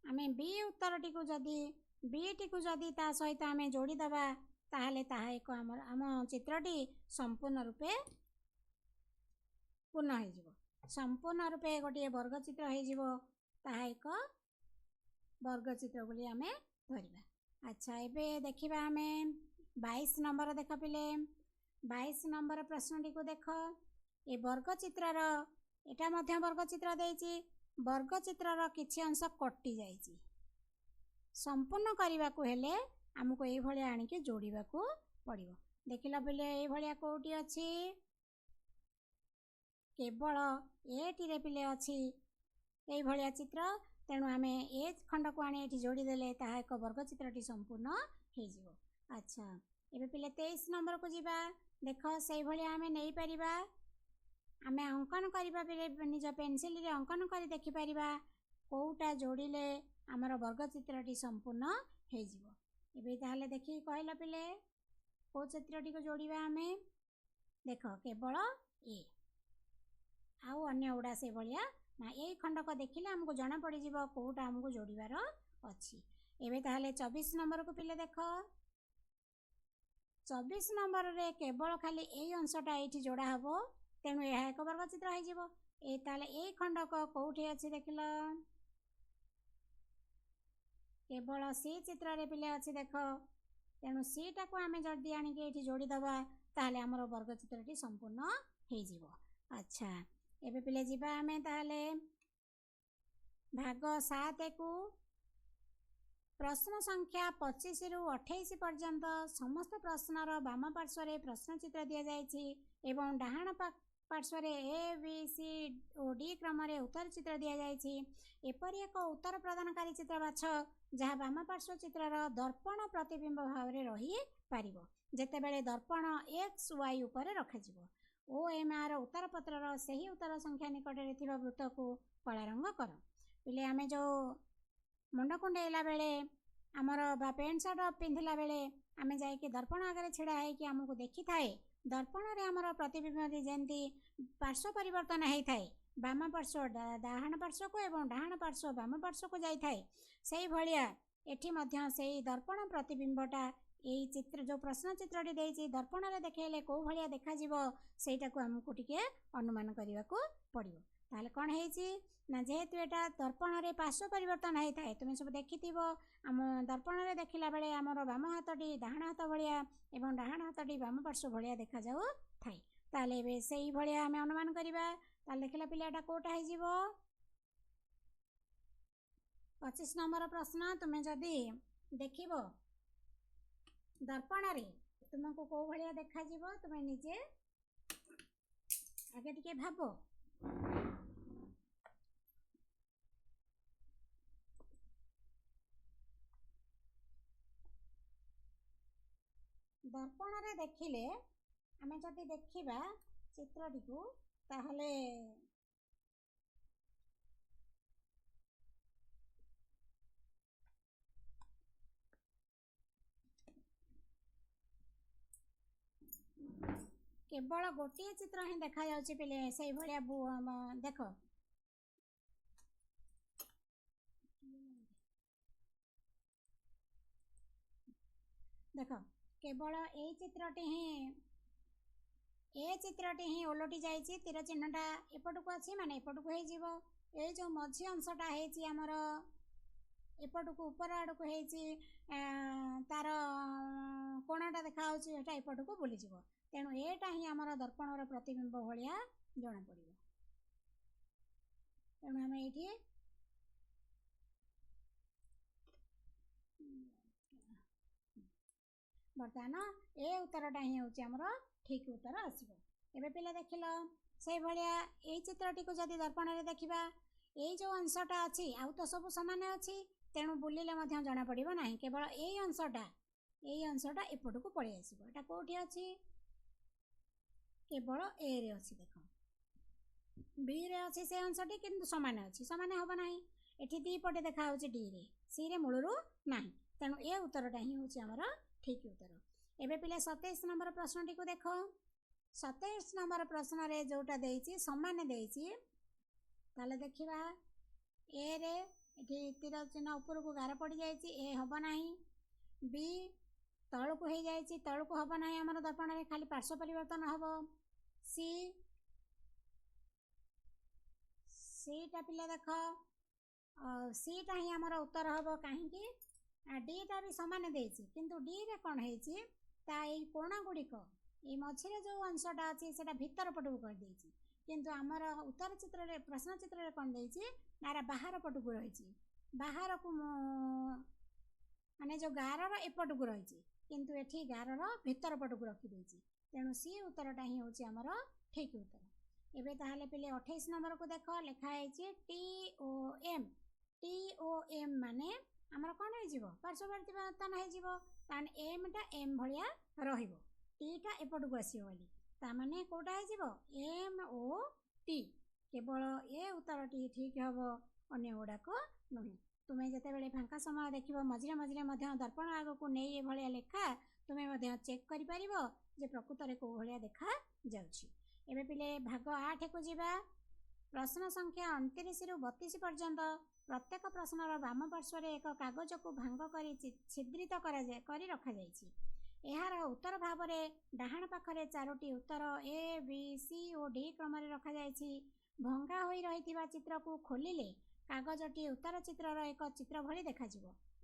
आमे बी उत्तरटी को जदी बी टी को जदी ता सहित आमे जोड़ी दबा ताहले ताहा एक आम चित्रटी संपूर्ण रूपे पूर्ण हो जिवो। संपूर्ण रूपे गोटे वर्ग चित्र हो जिवो। ताहा एक वर्ग चित्र बोली आमे धरिबा। अच्छा एबे देखिबा आमे 22 नंबर देख पिले 22 नंबर प्रश्नटी को देख। ए वर्ग चित्रर एटा मध्य वर्ग चित्र देइछि। वर्ग चित्रर किछि अंश कटि जाइछि। संपूर्ण करने को हेले हमको ये भलिया आनी के जोड़िबा को पड़िबो। देखिला बेले ये भलिया कोठी अछि केवल एटी रे पिले अछि ये भलिया चित्र। तेणु आमे ए खंड को आनी एठी जोड़ी देले ताहा एक वर्ग चित्रटी संपूर्ण हे जिवो। अच्छा एबे पिले 23 नंबर को जिबा। देखो सेही भलिया आमे नै परिबा। आमे अंकन करिबा बेले निज पेंसिल रे अंकन करी देखि परिबा कोउटा जोड़िले आमर वर्ग चित्रटी संपूर्ण हे जिवो। एबे ताहले देखि कहला पिले को चित्रटी को जोड़िबा आमे। देखो केवल ए आउ अन्य उडा से भलिया ना ए खंड को देखिले हमको जणा पड़ी जिवो कोउटा हमको जोड़िबार अछि। एबे ताहले 24 नंबर को पिले देखो 24 नंबर रे केवल खाली ए अंशटा एठी जोड़ा हबो। तेणु यह एक वर्ग चित्र हो जिवो। ए ताले ए खंड को कोउठी अछि देखिलो केवल सी चित्र रे पिले अछि देखो। तेणु सी टा को आमे जल्दी आनी के एठी जोड़ी दबा ताले हमर वर्ग चित्रटी संपूर्ण हो जिवो। अच्छा एबे पिले जिबा आमे ताले भाग 7 को प्रश्न संख्या 25 रु 28 पर्यंत समस्त प्रश्नर वाम पार्श्व रे प्रश्न चित्र दिया जाइछि एवं डाहाण पार्श्व रे ए बी सी और डी क्रम रे उत्तर चित्र दिया जाइछि। एपरि एक उत्तर प्रदानकारी चित्र बाछ जहा वाम पार्श्व चित्रर दर्पण प्रतिबिंब भाव रे रही पारिबो। जेते बेले दर्पण एक्स वाई ऊपर रखा जिवो। ओ एम आर उत्तर पत्रर सही उत्तर संख्या निकट रे थिबा वृत्त को कला रंग कर। पिले आमे जो मुंड कुंडेला बेले आमर बा पेंट शर्ट पिंधिला बेले आमे जाई के दर्पण आगे छिड़ा है कि हमको देखि थाए दर्पण रे हमर प्रतिबिंब रे जेंती पार्श्व परिवर्तन हेइ थाए वाम पार्श्व डाहाण पार्श्व को एवं डाहाण पार्श्व वाम पार्श्व को जाई थाए सेही भलिया एठी मध्य सेही दर्पण प्रतिबिंबटा एई चित्र जो प्रश्न चित्रटी देइछि दर्पण रे देखेले को भलिया देखा जिवो सेटा को हमको टिके अनुमान करिवा को पड़िबो। ताले कोन हेइछि ना जेहेतु एटा दर्पण रे पार्श्व परिवर्तन हेइ थाए तुमे सब देखिथिबो हम दर्पण रे देखिला बेले हमर वाम हाथटी डाहाण हाथ भलिया एवं डाहाण हाथटी वाम पार्श्व भलिया देखा जाउ थाए। ताले बे सेही भलिया हम अनुमान करिबा। ताले देखिला पिलाटा कोटा हेइ जिवो 25 नंबर प्रश्न तुमे जदी देखिबो दर्पण रे तुमको को भलिया देखा जिवो तुमे निजे आगे टिके भाबो। दर्पण रे देखिले आमे जदी देखिबा चित्रटी को ताहले केवल गोटे चित्र ही देखा जाउछि पिले सेही भलिया देखो देखो केवल ए चित्रटी ही ओलटी जाइछि तीर चिन्हटा एपट को अछि माने एपट को हे जिवो। ए जो मझी अंशटा हेछि हमर एपटू ऊपर आड़ को तार कोणटा देखा एटा एपटू बुलीज तेणु एटा ही आमर दर्पणर प्रतिबिंब भाया जना पड़ो तेणु आम ये बर्तमान ए उत्तरटा ही हूँ आमर ठीक उत्तर आसो एवं पिला देख ल से भाया ये चित्रटी को जदि दर्पण में देखा ये जो अंशटा अच्छी आउ तो सब सामान अच्छी तेणु बुलिले जना पड़ो ना केवल यही अंशटा एपट को पलि आसो कौटी अच्छी केवल ए रे अच्छी देख बी रे अच्छी से अंशटी किंतु सामान अच्छी सामान हम ना ये दी पटे देखा डी रे सी रे मूलर ना तेणु ए उत्तरटा ही हूँ आमर ठीक उत्तर एवं पिले 27 नंबर प्रश्न टी को देख 27 नंबर प्रश्न रे जोटा देइछि समान देइछि ताले देखिबा ए रे एठी तीर चिन्ह ऊपर को गार पड़ जाइछि ए हबो नाही बी तळ को हे जाइछि तळ को हबो नाही हमर दर्पण रे खाली पार्श्व परिवर्तन हबो सी टा पिले देख सी टा ही हमर उत्तर हबो काहे कि डी टा भी समान देइछि किंतु डी रे कोन हेछि ता ए कोण गुडी को ये मझे जो अंशटा अच्छी से भीतर पटक कर देछि किंतु आमर उत्तर चित्र रे प्रश्न चित्र रे कोन देछि नारा बाहर पटक रही बाहर को माने जो गार एपट को रही किंतु एठी गार भीतर पटक रखी देछि तेणु सी उत्तरटा ही हूँ आमर ठीक उत्तर एबे ताहले पिले 28 नंबर को देख लिखाई TOM माने आमर कौन हो पार्श्ववर्ती परिवर्तन हो एम टा एम भाया रहिबो टीटा एपट को आसो बोली ताने कौटा हो एम ओ टी केवल ए उत्तर टी ठीक हम अन्य गुड़ाक नुहे तुम्हें जिते बड़े फांका समय देख मझे मझे दर्पण आग को नहीं भाया लेखा तुम्हें चेक कर प्रकृत में कौ भाया देखा जाए पिले भाग 8 को जीवा प्रश्न संख्या 29 रु 32 पर्यंत प्रत्येक प्रश्नर बाम पार्श्व एक कागज को भांग कर छिद्रित कर रखा जाइछि यार उत्तर भाव में डाहाण पाखरे 4टी उत्तर ए बी सी और डी क्रम रखा जाइछि भंगा होई रहिथिबा चित्र को खोलिले कागजटी उत्तर चित्रर एक चित्र भली देखा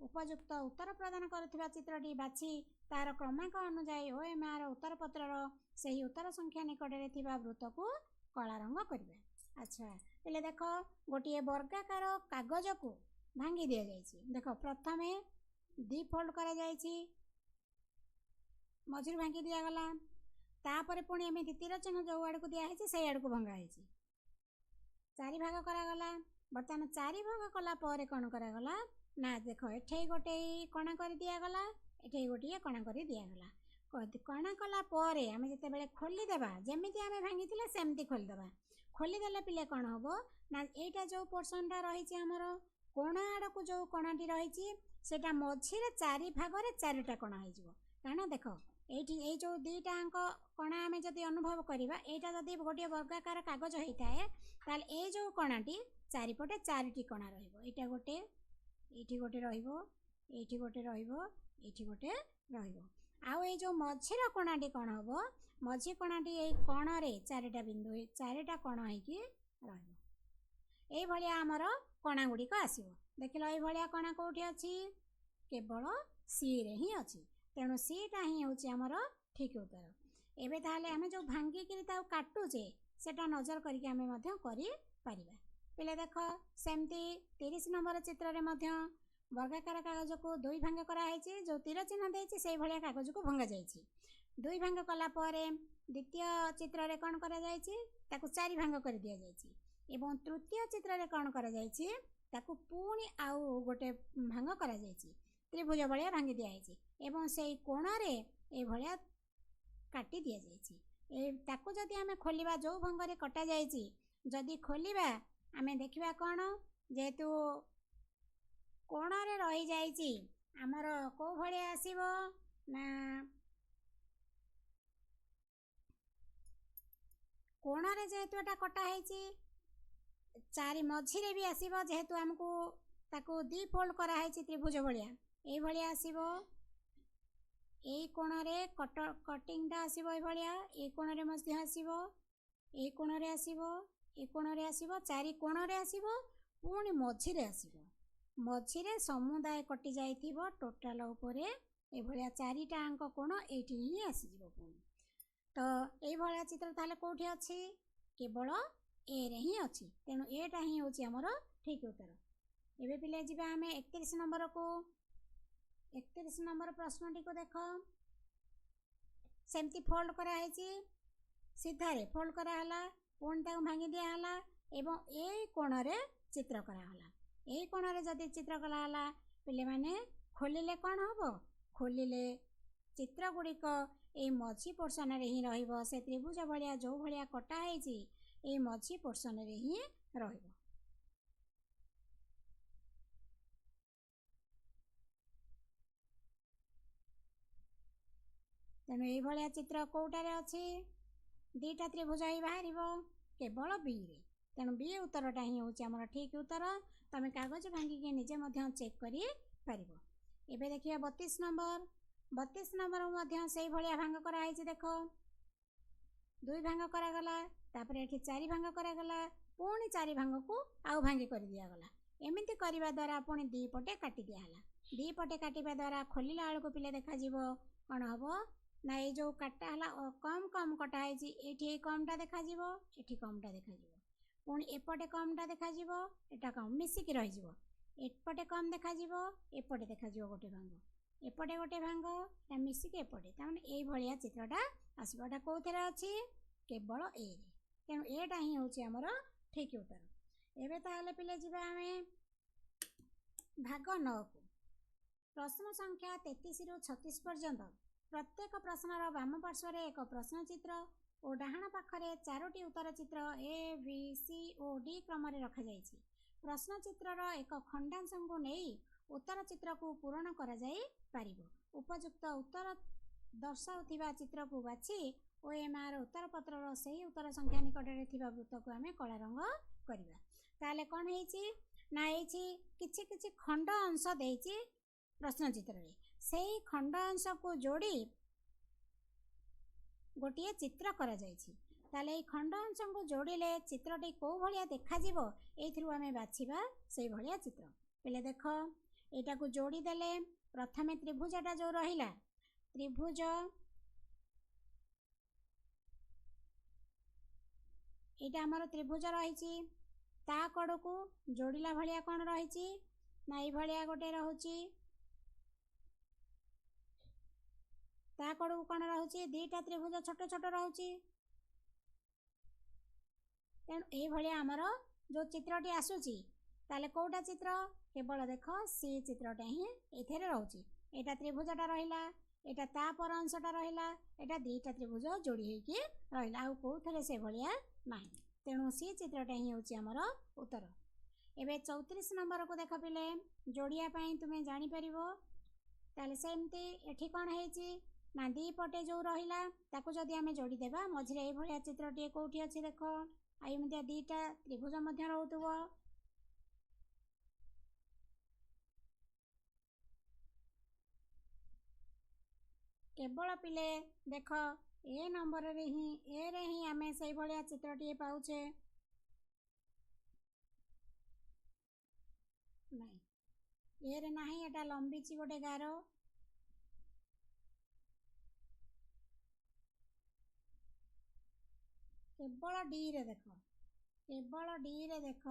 उपयुक्त उत्तर प्रदान करुथिबा चित्रटी बाछि तार क्रमांक अनुसार OMR उत्तर पत्रर सही उत्तर संख्या निकट में थिबा वृत्त को कला रंग करिवे अच्छा पहले देख गोटे वर्गाकार कागज को भांगी दि जाइछि देख प्रथमे दी फोल्ड करा जाइछि मझिर भांगी दिगला तापर पुणी एम तीर चिन्ह जो आड़ को दिखाई से आड़ को भंगा है 4 भाग करागला बर्तमान 4 भाग कला कौन करागला ना देख एठे गोटे कणा कर दिगला एठे गोटे कणा कर दिगला कणा कला आम जिते खोलीदेवा जमी आम भांगी सेमती खोलीदेवा खोलीदेले पिले कौन हम ना यहाँ जो पोर्सनटा रही आमर कोण आड़ को जो कणाटी रही सेटा मझे 4 भाग 4टा कणा हो कारण देख ये जो दीटा कणा आम जदि अनुभव करवा यहाँ जदि गोटे वर्गाकार कागज होता है ताल ए जो कणाटी चारिपटे 4टी कणा रहा गोटे ये गोटे रही गोटे रही गोटे आउ ये जो मझीर कणाटी कौन हम मझी कणाटी ये कणरे 4टा बिंदु 4टा कण हो आमर कणा गुड़िक आसो देख लो ये कणा कौटी अच्छी केवल सी रे ही अच्छी तेणु सीटा ही हूँ आमर ठीक उत्तर एवं ताहले आम जो भांगिकी काटुचे सेटा नजर करके पिले देख सेमती 30 नंबर चित्र में वर्गाकार कागज को 2 भांग कराई जो तीर चिन्ह देती से भाया कागज को भंगा जाइए 2 भांग कला द्वितीय चित्र रे कौन करा जाइए 4 भांग कर दि जाइए एवं तृतीय चित्र रे कौन करा जाइए पुणी आउ गोटे भांग करा जाइए त्रिभुज भाया भांगी दिखाई एवं से कोणरे ये भाया काटी दि जाइए जदि आम खोलिबा जो भंगरे कटा जाइए जदि खोलिबा आम देखिबा कौन जेहेतु कोणरे रही जाइए आमर को भाया आसीबो ना कोणरे जेहेतु एटा कटा है 4 मझिरे भी आसीबो जेहेतु आमको ताको 2 फोल्ड करा है त्रिभुज भाया ये भाया आसीबो ए कोण रे कटिंगटा आसीबो ए भाया ए कोण रे मध्य आसीबो ए कोण रे आसीबो ए कोण रे आसीबो 4 कोण रे आसीबो पुणी मझिरे आसीबो मझिरे समुदाय कटि जाइथिबो टोटाल उपरे ए भलिया चारिटा अंक कोण एठी ही आसीजिवो पुणी। तो ए भलिया चित्र ताले कोठी अछि केवल ए रे ही अछि, तेणु एटा ही होछि हमर ठीक उत्तर। एबे पिले जिबा हमें 31 नंबर को। 31 नंबर प्रश्नटी को देख, सेमती फोल्ड करा है, सीधारे फोल्ड करा हला, पुणी ताको भांगी दिया हला एवं ए कोण रे चित्र करा हला। ए कोण रे जदि चित्र करा हला पिले माने खोलिले कोन हबो, खोलिले चित्र गुड़िक ए मझी पोर्शन रे ही रहिबो। से त्रिभुज भलिया जो भलिया कटा है ए मझी पोर्शन रे ही रहिबो। तेणु ये भलिया चित्र कोटारे अछि, दीटा त्रिभुज ही बाहरिबो केवल बी रे। तेणु बी उत्तरटा ही होछि हमर ठीक उत्तर। तमे कागज भांगी के निजे मध्य चेक करि परिबो। एबे देखिया 32 नंबर। 32 नंबर मध्य सेही भलिया भांग करा है, देखो 2 भांग करा गला, तापर एठी 4 भांग करा गला, पुणी 4 भांग को आउ भांगी कर दिया गला। एमिति करिबा द्वारा पुणी दी पटे काटी दिया हला। दी पटे काटिबा द्वारा खोलिला आळको पिले देखा जीवो कोन हबो ना, ये जो काटा हला कम कम कटा है, एठी कमटा देखा जीवो, एठी कमटा देखा जीवो, पुणी एपटे कमटा देखा जीवो, एटा कम मिसिक रहि जीवो, एपटे कम देखा जीवो, एपटे देखा जीवो गोटे भांग, एपटे गोटे भांग ता मिसिक एपटे, तामाने एई भलिया चित्रटा आसीबो। एटा कोथेरे अछि केवल ए रे। तेणु एटा ही होछि हमर ठीक उत्तर। एबे ताहले पिले जिबा हमें भाग 9 को। प्रश्न संख्या 33 रु 36 पर्यंत प्रत्येक प्रश्नर वाम पार्श्वर एक प्रश्न चित्र और डाहाण पाखरे 4टी उत्तर चित्र ए बी सी और डी क्रम रे रखा जाइछि। प्रश्न चित्रर एक खंडांश को नहीं उत्तर चित्र को पूरण करा जाई पारिबो। उपयुक्त उत्तर दर्शाउथिबा चित्र को बाछि ओएमआर उत्तर पत्रर सही उत्तर संख्या निकटरे थिबा वृत्त को आमे कला रंग करिबा। ताले कोन हेछि ना हेछि किछि किछि खंड अंश देछि प्रश्न चित्र रे, सेही खंड अंश को जोड़ी गोटिए चित्र करा जाइछि। ताले ए खंड अंश को जोड़िले चित्रटी को भलिया देखा जीवो एथिरु आमे बाछिबा सेही भलिया चित्र। पहिले देखो एटा को जोड़ी देले प्रथमे त्रिभुजटा जो रहिला, त्रिभुज एटा हमर त्रिभुज रहिछि, ता कड़ को जोड़िला भलिया कोन रहिछि ना ए भलिया गोटे रहउछि, ता कड़ को कोन रहउछि दीटा त्रिभुज छोट छोट रहउछि। तेणु ए भलिया हमर जो चित्रटी आसुछि ताले कोटा चित्र केवल देखो सी चित्रटा ही एथेरे रहउछि। एटा त्रिभुजटा रहिला, एटा ता पर अंशटा रहिला, एटा दीटा त्रिभुज जोड़ी हेकि रहिला, आ कोथरे से भलिया नाही। तेणु सी चित्रटा ही होछि हमर उत्तर। एबे 34 नंबर को देख पिले, जोड़िया पई तुमे जानि परिबो। ताले सेमती एठी कोन हेछि ना दी पटे जो रहिला ताको जदि आमे जोड़ी देबा मझिरे ए भलिया चित्रटी कोठी अछि देखो, आ एमितिया दीटा त्रिभुज मध्य रहउतबो। केवल पिले देख ए नंबर रे ही आमे सही भलिया चित्रटी पाउछे नहीं, ए रे नाही, एटा लंबीची गोटे गारो, केवल डी रे देख, केवल डी रे देख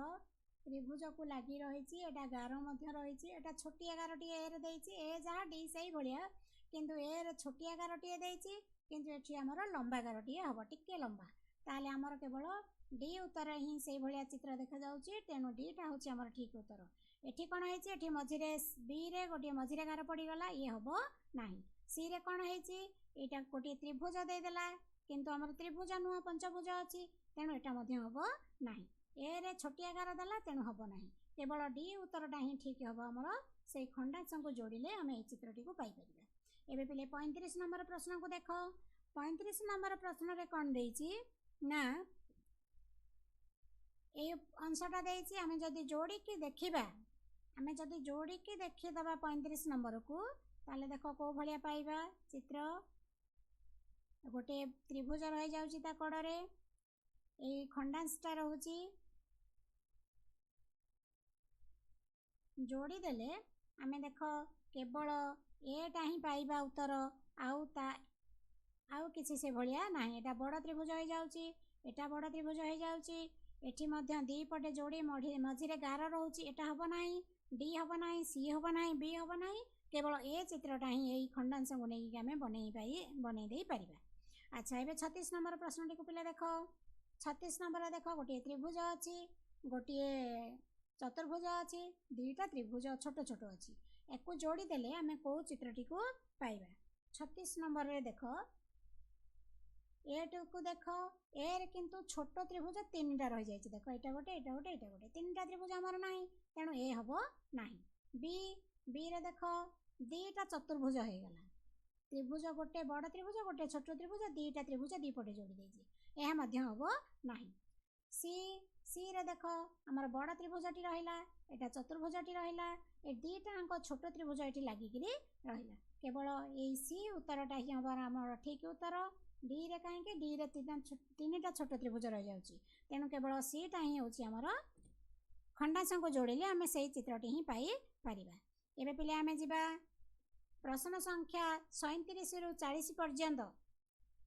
त्रिभुज को लागि रहिछि, एटा गारो मध्य रहिछि, एटा छोटिया गारोटी ए रे देइछि, ए जहा डी सही भलिया किंतु ए रे छोटिया गारोटी देइछि, किंतु एठी हमर लंबा गारोटी हबो टिके लंबा। ताले हमर केवल डी उत्तर ही सही भलिया चित्र देखा जाउछि। तेणु डी टा होछि हमर ठीक उत्तर। एठी कोन हेछि एठी मझिरे बी रे गोटे मझिरे गारो पड़ी गला, ये हबो नाही। सी रे कोन हेछि एटा गोटे त्रिभुज दे देला, किंतु हमर त्रिभुज नुह पंचभुज अछि, तेणु एटा मध्य हबो नाही। ए रे छोटिया गारो देला, तेणु हबो नाही। केवल डी उत्तरटा ही ठीक हबो हमर। सेही खंडांश को जोड़िले हमें ए चित्रटी को पाई परिबा। एबे पिले 35 नंबर प्रश्न को देखो। 35 नंबर प्रश्न रे कोन देइछि ना ए अंशटा देइछि, हमें जदि जोड़ी के देखिबा, हमें जदि जोड़ी के देखि दबा 35 नंबर को, ताले देखो को भलिया पाइबा चित्र। गोटे त्रिभुज रहि जाउछि ता कड़रे, ए खंडांशटा रहउछि, जोड़ी देले आमे देख केवल एटा ही पाइबा उत्तर आउ किसी से भलिया नाही। एटा बड़ त्रिभुज हो जाउची, एटा बड़ त्रिभुज हो जाउची, एठी मध्य दी पटे जोड़ी मझिरे गार रहउची, एटा हबो नाही, डी हबो नाही, सी हबो नाही, बी हबो नाही। केवल ए चित्रटा ही एई खंडांश को नेकी आमे बनै देई परिबा। अच्छा एबे 36 नंबर प्रश्नटी को पिला देखो। 36 नंबर देख गोटे त्रिभुज अच्छी, गोटे चतुर्भुज अच्छी, दुईटा त्रिभुज छोट छोट अच्छी, एक जोड़ी देले आमे को चित्रटी को पाइबा। 36 नंबर रे देख ए को देख ए रे किंतु छोट त्रिभुज तीनटा रही जाइछि। देख एटा गोटे एटा गोटे एटा गोटे तीनटा त्रिभुज हमर नाही, तेणु ए हबो नाही। बी रे देख दीटा चतुर्भुज हो गला। त्रिभुज गोटे बड़ त्रिभुज गोटे छोट त्रिभुज दीटा त्रिभुज दी पटे जोड़ी देछि, एहा मध्य हबो नाही। सी रे देख हमर बड़ त्रिभुजटी रहिला, एटा चतुर्भुजटी रहिला, ए दीटांक छोट त्रिभुज एटी लागिकरी रहिला। केवल ए सी उत्तरटा ही हमर हमर ठीक उत्तर। डी रे काहे के डी रे तीनटा छोट त्रिभुज रहि जाउची, तेनु केवल सी टा ही होची हमर खंडांश को जोड़िले आमे सेही चित्रटी ही पाई परिबा। एबे पिले आमे जिबा प्रश्न संख्या 37 रु 40 पर्यंत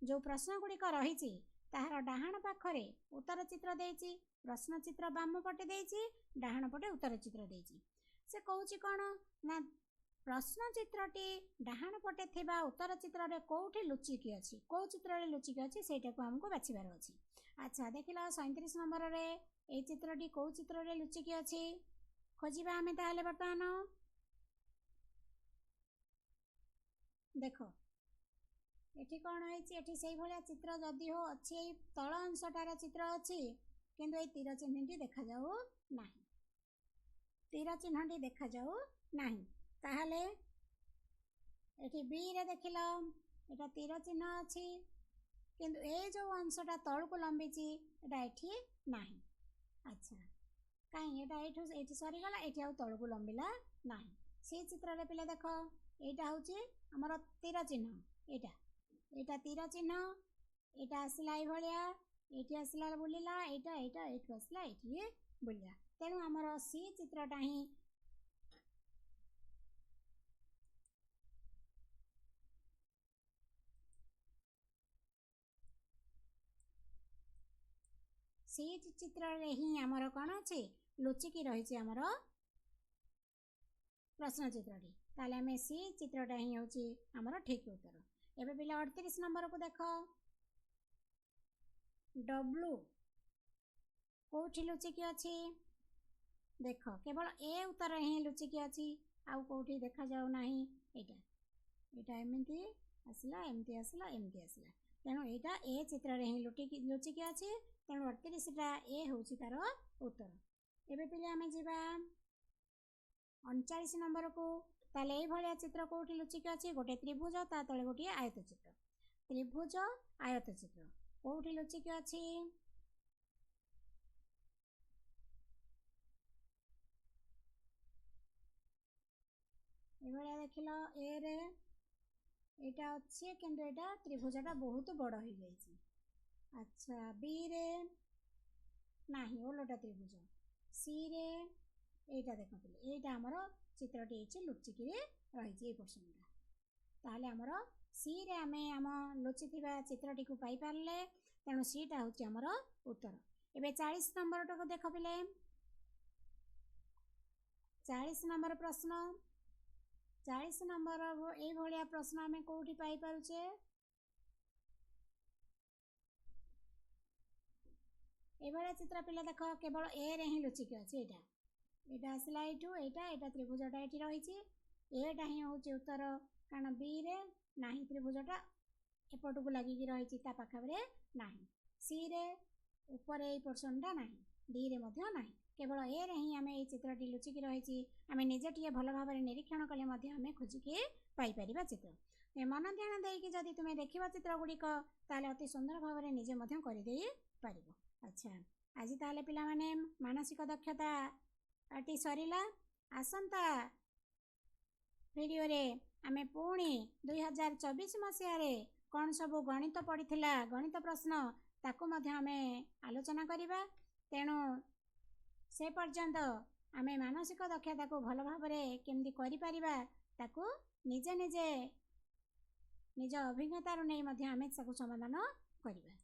जो प्रश्न गुड़िक रही ताहार डाहाण पाखरे उत्तर चित्र देइछि, प्रश्न चित्र बाम पटे देइछि, डाहाण पटे उत्तर चित्र देइछि। से कहूछि कोन ना प्रश्न चित्रटी डाहाण पटे थिबा उत्तर चित्र रे कोठी लुचिकी अछि, को चित्र रे लुचिकी अछि सेटा को हमको बाछिबार अछि। अच्छा देखिला 37 नंबर रे ए चित्रटी को चित्र रे लुचिकी अछि खोजिबा हमें ताहले वर्तमान। देखो एठी कौन होइछि, एठी सेही भलिया चित्र जदि हो अछि, एई तळ अंशटार चित्र अछि किंतु एई तीर चिन्हटी देखा जाऊ नाही, तीर चिन्हटी देखा जाऊ नाही। ताहले एठी बी रे देखिलो एटा तीर चिन्ह अछि किंतु ए जो अंशटा तळ को लंबिछि एटा एठी नाही। अच्छा काई एटा एठी सरी गला, एठी आ तळ को लंबिला नाही। से चित्र रे पिले देखो एटा होछि हमर तीर चिन्ह, एटा तीर चिन्ह, एटा आसला ए भलिया, एठी आसला बुलिला, एटा एठी आसला एठी बुलिला, तेनु हमर सी चित्रटा ही सी चित्र रे ही हमर कोन अछि लुचिकी रहिछि हमर प्रश्न चित्रटी। ताले हमें सी चित्रटा ही होछि हमर ठीक उत्तर। एबे पिला 38 नंबर को देखो। डब्लू कोठी लुचिकी अछि, देख केवल ए उत्तर ही लुचिकी अछि, आउ कोठी देखा जाऊ नाही। एटा एमती आसला एमती आसला एमती आसला, तेणु एटा ए चित्र रे ही लुचिकी अछि, तेणु 38 टा ए होछि तार उत्तर। एबे पिले हमें जिबा 39 नंबर को। ताले ए भलिया चित्र कोठी लुचिकी अछि, गोटे त्रिभुज ता तळे गोटे आयत चित्र, त्रिभुज आयत चित्र कोठी लुचिकी अछि। ए भलिया देखिलो ए रे एटा अछि किंतु एटा त्रिभुजटा बहुत बड़ हो जाइछि। अच्छा बी रे नाही ओलोटा त्रिभुज, सी रे एटा देखते एटा हमर चित्रटी एछि लुचिकी रहिछि ए पर्सनटा। ताहले हमर सी रे आमे हम लुचिथिबा चित्रटी को पाई पारले, तेणु सी टा होछि हमर उत्तर। एबे 40 नंबर टा को देख पिले, 40 नंबर प्रश्न। 40 नंबर ए भलिया प्रश्न आमे कोठी पाई पारुचे, ए भलिया चित्र पिले देख केवल ए रे ही लुचिकी अछि। एटा आसला एठू एटा त्रिभुजटा एठी रहिछि, एटा ही होछि उत्तर, कारण बी रे नाही त्रिभुजटा एपट को लागि कि रहिछि ता पाखबरे नाही। सी रे ऊपर ए पोर्शनटा नाही, डी रे मध्य नाही, केवल ए रे ही हमें ए चित्रटी लुचिकी रहिछि। आमे निजे टिके भल भाबरे निरीक्षण कले मध्य हमें खोजिकी पाई परिबा चित्र। मन ध्यान देइकि जदि तुमे देखिबा चित्र गुड़िक ताले अति सुंदर भाबरे निजे मध्य करि देई परिबो। अच्छा आज ताले पिला माने मानसिक दक्षता आटी सरिला। आसंता वीडियो रे आमे पुणी 2024 मसिया रे कौन सबु गणित पड़ीथिला, गणित प्रश्न ताकू मध्य आमे आलोचना करिबा। तेणु से पर्यंत ଆମେ ମାନସିକ ଦକ୍ଷତାକୁ ଭଲ ଭାବରେ କେମିତି କରିପାରିବା ତାକୁ ନିଜେ ନିଜେ ନିଜ ଅଭିଜ୍ଞତାରୁ ନେଇ ମଧ୍ୟ ଆମେ ତାକୁ ସମାଧାନ କରିବା।